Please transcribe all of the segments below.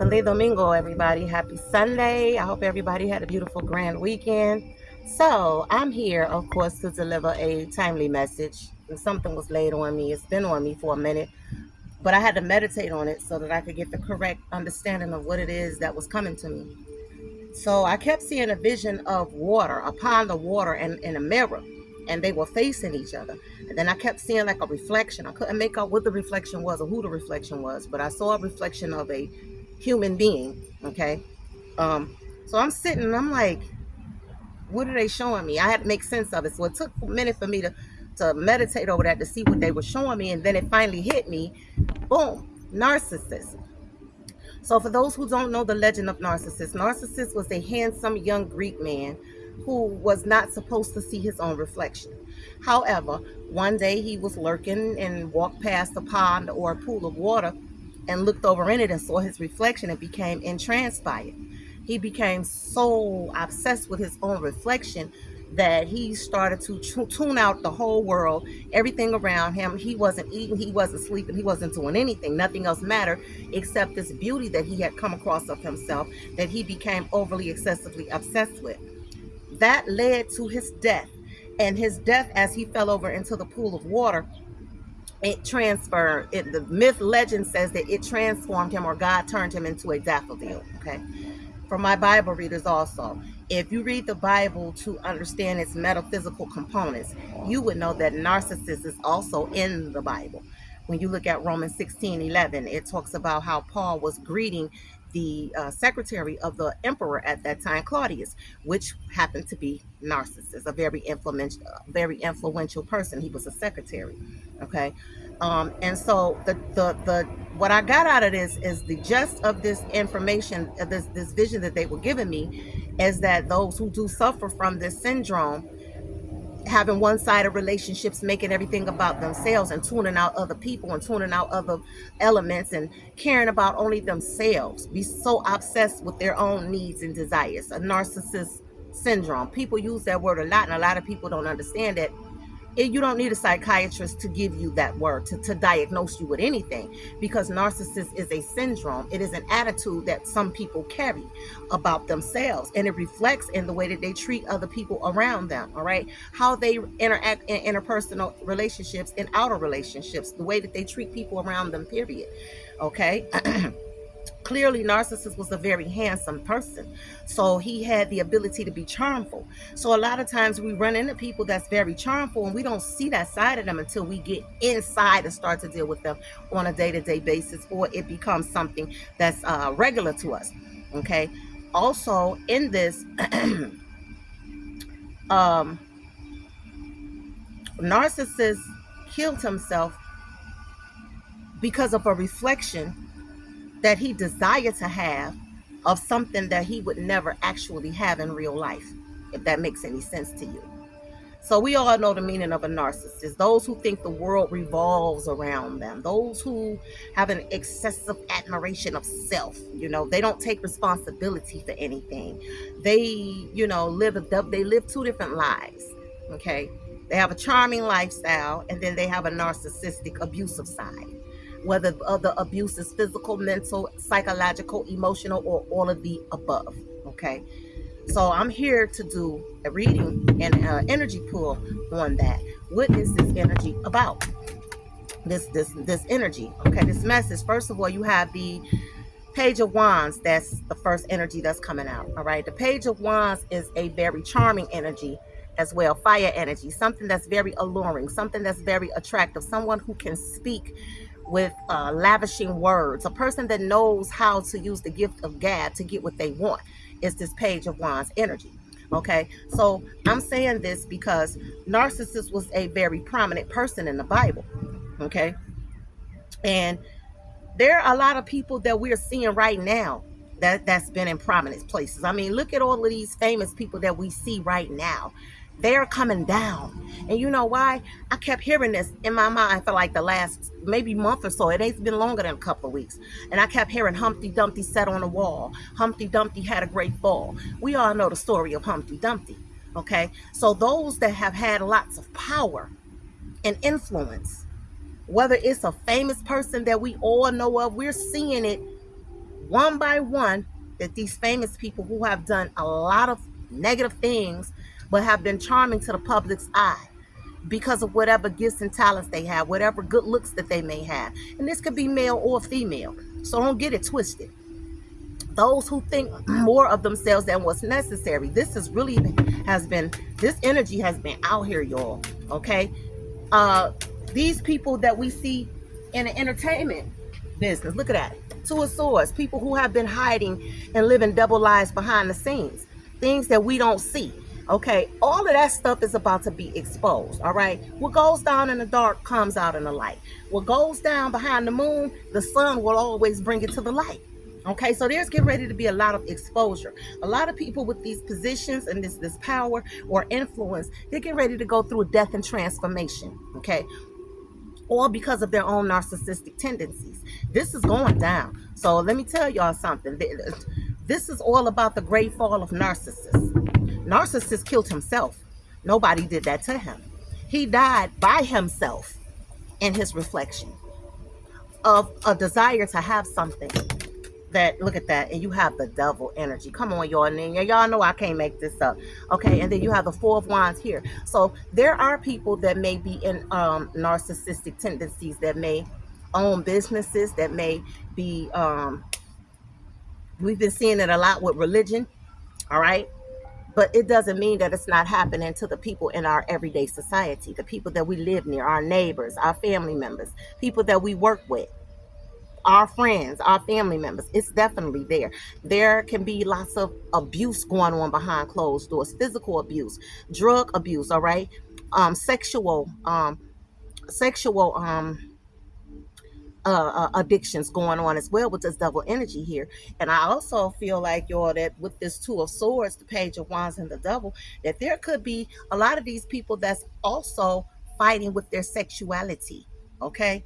Feliz Domingo, everybody. Happy Sunday. I hope everybody had a beautiful, grand weekend. So, I'm here, of course, to deliver a timely message. And something was laid on me. It's been on me for a minute, but I had to meditate on it so that I could get the correct understanding of what it is that was coming to me. So, I kept seeing a vision of water, a pond of water, and in a mirror, and they were facing each other. And then I kept seeing like a reflection. I couldn't make out what the reflection was or who the reflection was, but I saw a reflection of a human being. Okay. So I'm sitting and I'm like, what are they showing me? I had to make sense of it. So it took a minute for me to meditate over that, to see what they were showing me. And then it finally hit me. Boom. Narcissus. So for those who don't know the legend of Narcissus, Narcissus was a handsome young Greek man who was not supposed to see his own reflection. However, one day he was lurking and walked past a pond or a pool of water and looked over in it and saw his reflection and became entranced by it. He became so obsessed with his own reflection that he started to tune out the whole world, everything around him. He wasn't eating, he wasn't sleeping, he wasn't doing anything. Nothing else mattered except this beauty that he had come across of himself that he became overly excessively obsessed with. That led to his death. And his death, as he fell over into the pool of water, it transferred it. The myth legend says that it transformed him, or God turned him into a daffodil. Okay. For my Bible readers also, if you read the Bible to understand its metaphysical components, you would know that Narcissus is also in the Bible. When you look at Romans 16:11, it talks about how Paul was greeting the secretary of the emperor at that time, Claudius, which happened to be Narcissus, a very influential person. He was a secretary. Okay. And so the what I got out of this is the gist of this information, this vision that they were giving me, is that those who do suffer from this syndrome, having one-sided relationships, making everything about themselves and tuning out other people and tuning out other elements and caring about only themselves, be so obsessed with their own needs and desires, a narcissist syndrome. People use that word a lot, and a lot of people don't understand that you don't need a psychiatrist to give you that word to diagnose you with anything, because narcissist is a syndrome. It is an attitude that some people carry about themselves, and it reflects in the way that they treat other people around them. All right, how they interact in interpersonal relationships and outer relationships, the way that they treat people around them, period. Okay. Clearly, Narcissus was a very handsome person, so he had the ability to be charmful. So a lot of times we run into people that's very charmful, and we don't see that side of them until we get inside and start to deal with them on a day-to-day basis, or it becomes something that's regular to us. Okay. Also, in this, Narcissus killed himself because of a reflection that he desired to have of something that he would never actually have in real life, if that makes any sense to you. So we all know the meaning of a narcissist. Those who think the world revolves around them. Those who have an excessive admiration of self. They don't take responsibility for anything. They, live two different lives. Okay. They have a charming lifestyle, and then they have a narcissistic, abusive side. Whether the abuse is physical, mental, psychological, emotional, or all of the above. Okay. So I'm here to do a reading and energy pull on that. What is this energy about? This energy. Okay. This message. First of all, you have the Page of Wands. That's the first energy that's coming out. All right. The Page of Wands is a very charming energy as well. Fire energy. Something that's very alluring. Something that's very attractive. Someone who can speak with lavishing words. A person that knows how to use the gift of gab to get what they want is this Page of Wands energy. Okay, so I'm saying this because Narcissus was a very prominent person in the Bible. Okay, and there are a lot of people that we're seeing right now that's been in prominent places. I mean, look at all of these famous people that we see right now. They're coming down. And you know why? I kept hearing this in my mind for like the last maybe month or so. It ain't been longer than a couple of weeks. And I kept hearing Humpty Dumpty sat on a wall. Humpty Dumpty had a great fall. We all know the story of Humpty Dumpty. Okay? So those that have had lots of power and influence, whether it's a famous person that we all know of, we're seeing it one by one, that these famous people who have done a lot of negative things but have been charming to the public's eye because of whatever gifts and talents they have, whatever good looks that they may have. And this could be male or female. So don't get it twisted. Those who think more of themselves than what's necessary. This is really has been, this energy has been out here, y'all. Okay. These people that we see in the entertainment business, look at that. Two of Swords, people who have been hiding and living double lives behind the scenes, things that we don't see. Okay, all of that stuff is about to be exposed. All right, what goes down in the dark comes out in the light. What goes down behind the moon, the sun will always bring it to the light. Okay, so there's getting ready to be a lot of exposure. A lot of people with these positions and this power or influence, they're getting ready to go through death and transformation. Okay, all because of their own narcissistic tendencies. This is going down. So let me tell y'all something. This is all about the great fall of Narcissus. Narcissus killed himself. Nobody did that to him. He died by himself in his reflection of a desire to have something. That, look at that, and you have the devil energy. Come on, y'all, and y'all know I can't make this up. Okay, and then you have the Four of Wands here. So there are people that may be in narcissistic tendencies, that may own businesses, that may be we've been seeing it a lot with religion. All right, but it doesn't mean that it's not happening to the people in our everyday society, the people that we live near, our neighbors, our family members, people that we work with, our friends, our family members. It's definitely there. There can be lots of abuse going on behind closed doors, physical abuse, drug abuse, all right, sexual addictions going on as well with this double energy here. And I also feel like, y'all, that with this Two of Swords, the Page of Wands, and the Devil, that there could be a lot of these people that's also fighting with their sexuality. Okay,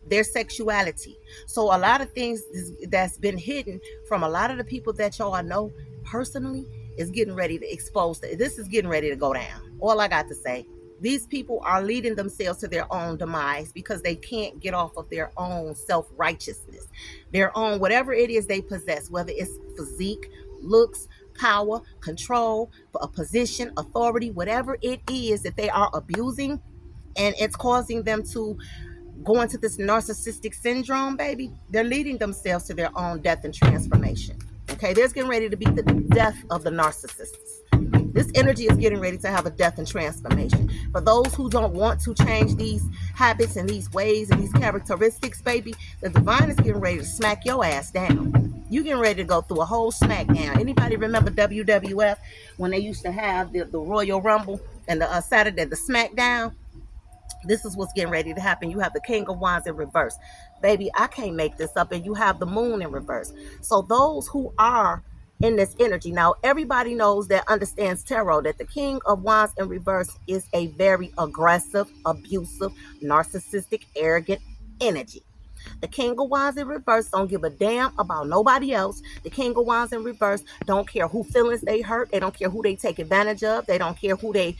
their sexuality. So a lot of things that's been hidden from a lot of the people that y'all know personally is getting ready to expose. This is getting ready to go down. All I got to say, these people are leading themselves to their own demise because they can't get off of their own self-righteousness, their own whatever it is they possess, whether it's physique, looks, power, control, a position, authority, whatever it is that they are abusing, and it's causing them to go into this narcissistic syndrome, baby. They're leading themselves to their own death and transformation. Okay, there's getting ready to be the death of the narcissists. This energy is getting ready to have a death and transformation. For those who don't want to change these habits and these ways and these characteristics, baby, the divine is getting ready to smack your ass down. You getting ready to go through a whole smackdown. Anybody remember WWF when they used to have the Royal Rumble and the Saturday, the SmackDown? This is what's getting ready to happen. You have the King of Wands in reverse. Baby, I can't make this up. And you have the Moon in reverse. So those who are in this energy, now everybody knows, that understands tarot, that the King of Wands in reverse is a very aggressive, abusive, narcissistic, arrogant energy. The King of Wands in reverse don't give a damn about nobody else. The King of Wands in reverse don't care who feelings they hurt. They don't care who they take advantage of. They don't care who they,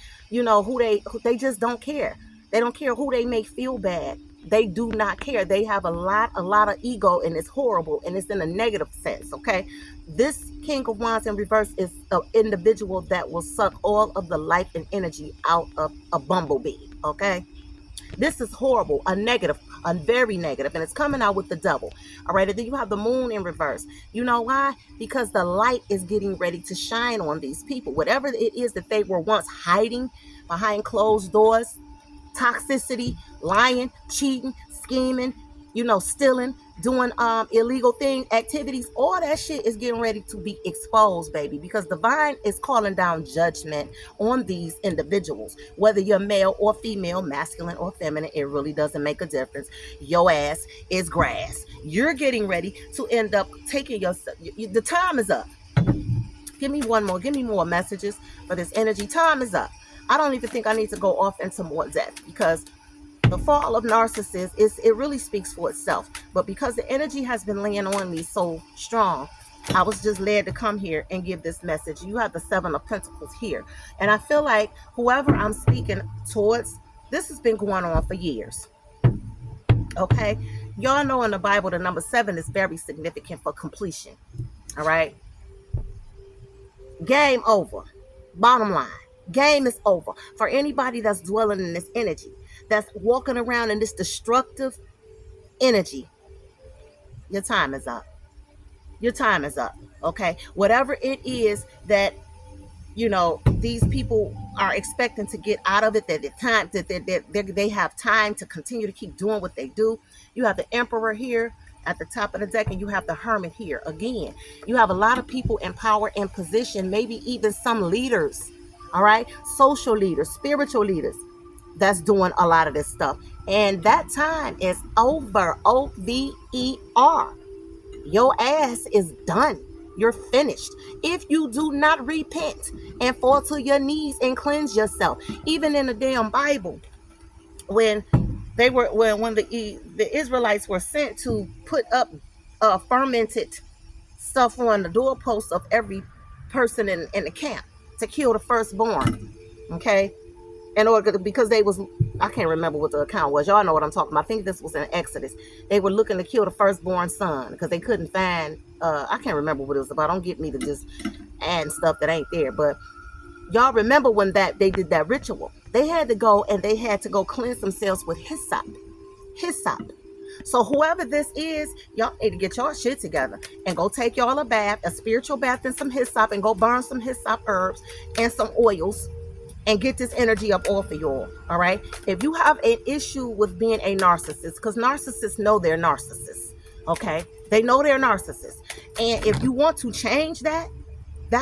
they just don't care. They don't care who they make feel bad. They do not care. They have a lot of ego, and it's horrible, and it's in a negative sense, okay? This King of Wands in reverse is an individual that will suck all of the life and energy out of a bumblebee, okay? This is horrible, a negative, a very negative, and it's coming out with the Devil, all right? And then you have the Moon in reverse. You know why? Because the light is getting ready to shine on these people. Whatever it is that they were once hiding behind closed doors, toxicity, lying, cheating, scheming, stealing, doing illegal activities, all that shit is getting ready to be exposed, baby, because divine is calling down judgment on these individuals. Whether you're male or female, masculine or feminine, it really doesn't make a difference. Your ass is grass. You're getting ready to end up taking the time is up. Give me more messages for this energy. Time is up. I don't even think I need to go off into more depth, because the fall of Narcissus it really speaks for itself. But because the energy has been laying on me so strong, I was just led to come here and give this message. You have the Seven of Pentacles here. And I feel like whoever I'm speaking towards, this has been going on for years. Okay? Y'all know in the Bible, the number 7 is very significant for completion. All right. Game over. Bottom line. Game is over. For anybody that's dwelling in this energy, that's walking around in this destructive energy, your time is up. Your time is up. Okay. Whatever it is that these people are expecting to get out of it, that they have time to continue to keep doing what they do. You have the emperor here at the top of the deck, and you have the hermit here. Again, you have a lot of people in power and position, maybe even some leaders, all right, social leaders, spiritual leaders, that's doing a lot of this stuff. And that time is over. Over. Your ass is done. You're finished. If you do not repent and fall to your knees and cleanse yourself, even in the damn Bible, when the Israelites were sent to put up fermented stuff on the doorposts of every person in the camp to kill the firstborn, okay? In order, because I can't remember what the account was. Y'all know what I'm talking about. I think this was in Exodus. They were looking to kill the firstborn son because they couldn't find, I can't remember what it was about. Don't get me to just add stuff that ain't there. But y'all remember when they did that ritual. They had to go cleanse themselves with hyssop. Hyssop. So whoever this is, y'all need to get y'all shit together and go take y'all a bath, a spiritual bath in some hyssop, and go burn some hyssop herbs and some oils and get this energy up off of y'all. All right. If you have an issue with being a narcissist, because narcissists know they're narcissists. Okay. They know they're narcissists. And if you want to change that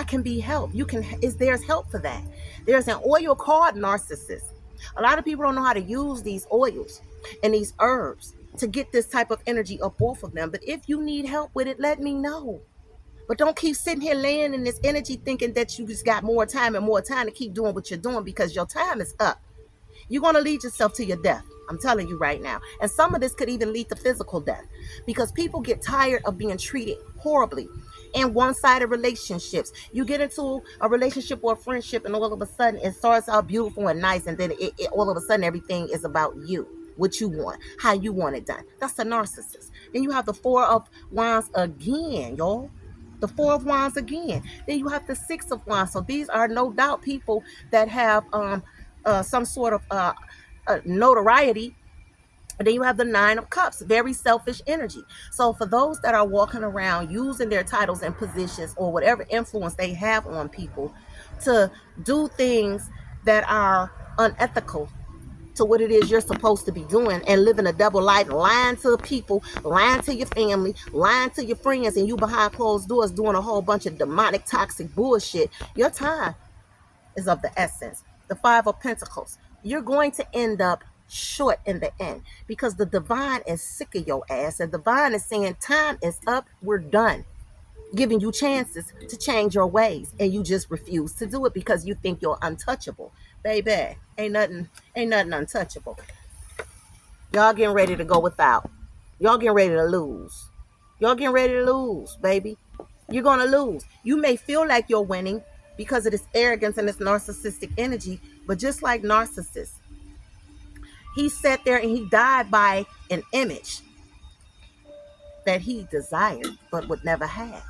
can be help. There's help for that. There's an oil called Narcissus. A lot of people don't know how to use these oils and these herbs to get this type of energy up off of them. But if you need help with it, let me know. But don't keep sitting here laying in this energy thinking that you just got more time to keep doing what you're doing, because your time is up. You're going to lead yourself to your death. I'm telling you right now. And some of this could even lead to physical death, because people get tired of being treated horribly in one-sided relationships. You get into a relationship or a friendship, and all of a sudden it starts out beautiful and nice, and then all of a sudden everything is about you, what you want, how you want it done. That's a narcissist. Then you have the Four of Wands again, y'all. The Four of Wands again. Then you have the Six of Wands. So these are no doubt people that have some sort of notoriety. And then you have the Nine of Cups, very selfish energy. So for those that are walking around using their titles and positions or whatever influence they have on people to do things that are unethical to what it is you're supposed to be doing, and living a double life, lying to people, lying to your family, lying to your friends, and you behind closed doors doing a whole bunch of demonic, toxic bullshit, your time is of the essence. The Five of Pentacles. You're going to end up short in the end, because the divine is sick of your ass. The divine is saying time is up, we're done, giving you chances to change your ways, and you just refuse to do it because you think you're untouchable. Baby, ain't nothing untouchable. Y'all getting ready to go without. Y'all getting ready to lose. Y'all getting ready to lose, baby. You're gonna lose. You may feel like you're winning because of this arrogance and this narcissistic energy, but just like Narcissus, he sat there and he died by an image that he desired but would never have.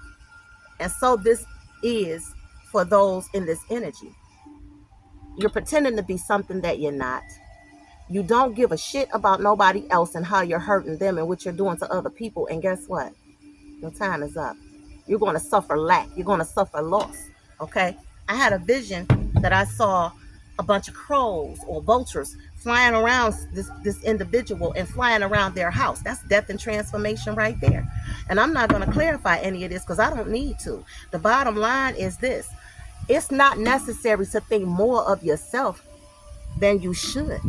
And so this is for those in this energy. You're pretending to be something that you're not. You don't give a shit about nobody else and how you're hurting them and what you're doing to other people. And guess what? Your time is up. You're going to suffer lack. You're going to suffer loss. Okay? I had a vision that I saw a bunch of crows or vultures flying around this individual and flying around their house. That's death and transformation right there. And I'm not going to clarify any of this because I don't need to. The bottom line is this. It's not necessary to think more of yourself than you should.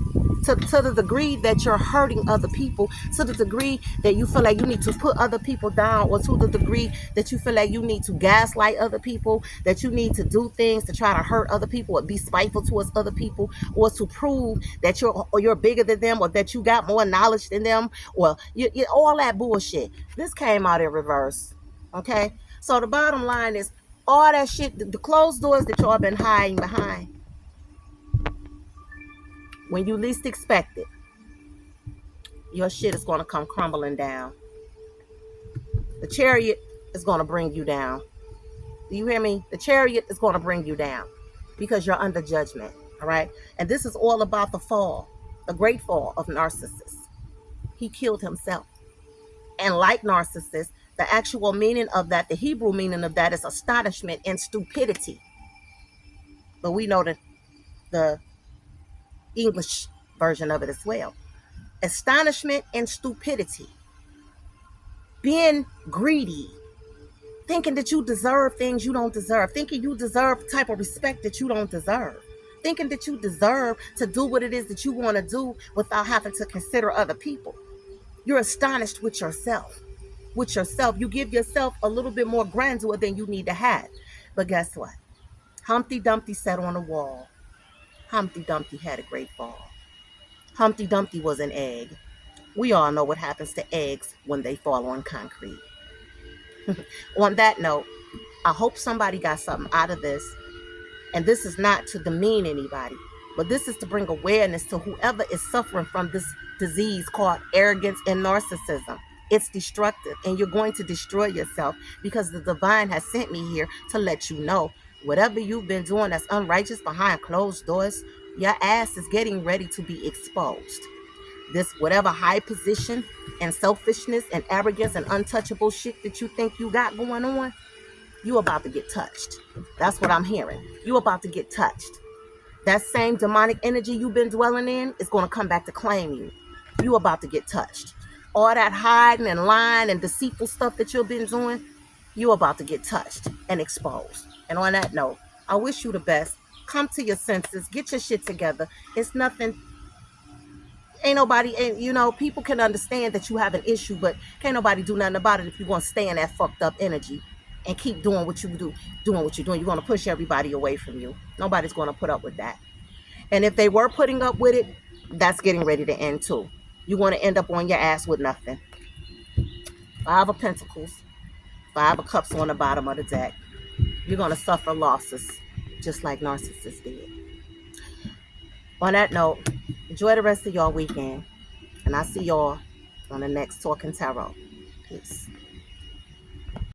To the degree that you're hurting other people, to the degree that you feel like you need to put other people down, or to the degree that you feel like you need to gaslight other people, that you need to do things to try to hurt other people or be spiteful towards other people, or to prove that you're bigger than them, or that you got more knowledge than them, or you all that bullshit. This came out in reverse. Okay? So the bottom line is, all that shit, the closed doors that y'all been hiding behind, when you least expect it, your shit is going to come crumbling down. The chariot is going to bring you down. Do you hear me? The chariot is going to bring you down because you're under judgment. All right. And this is all about the fall, the great fall of Narcissus. He killed himself. And like Narcissus, the actual meaning of that, the Hebrew meaning of that is astonishment and stupidity. But we know that the English version of it as well. Astonishment and stupidity. Being greedy. Thinking that you deserve things you don't deserve. Thinking you deserve the type of respect that you don't deserve. Thinking that you deserve to do what it is that you want to do without having to consider other people. You're astonished with yourself. With yourself. You give yourself a little bit more grandeur than you need to have. But guess what? Humpty Dumpty sat on a wall. Humpty Dumpty had a great fall. Humpty Dumpty was an egg. We all know what happens to eggs when they fall on concrete. On that note, I hope somebody got something out of this. And this is not to demean anybody, but this is to bring awareness to whoever is suffering from this disease called arrogance and narcissism. It's destructive, and you're going to destroy yourself because the divine has sent me here to let you know whatever you've been doing that's unrighteous behind closed doors, your ass is getting ready to be exposed. This whatever high position and selfishness and arrogance and untouchable shit that you think you got going on, you about to get touched. That's what I'm hearing. You about to get touched. That same demonic energy you've been dwelling in is going to come back to claim you. You about to get touched. All that hiding and lying and deceitful stuff that you've been doing, you about to get touched and exposed. And on that note, I wish you the best. Come to your senses. Get your shit together. It's nothing. Ain't nobody, people can understand that you have an issue, but can't nobody do nothing about it if you want to stay in that fucked up energy and keep doing what you do, doing what you're doing. You're going to push everybody away from you. Nobody's going to put up with that. And if they were putting up with it, that's getting ready to end too. You're going to end up on your ass with nothing. 5 of Pentacles, 5 of Cups on the bottom of the deck. You're going to suffer losses, just like Narcissus did. On that note, enjoy the rest of your weekend. And I'll see y'all on the next Talking Tarot. Peace.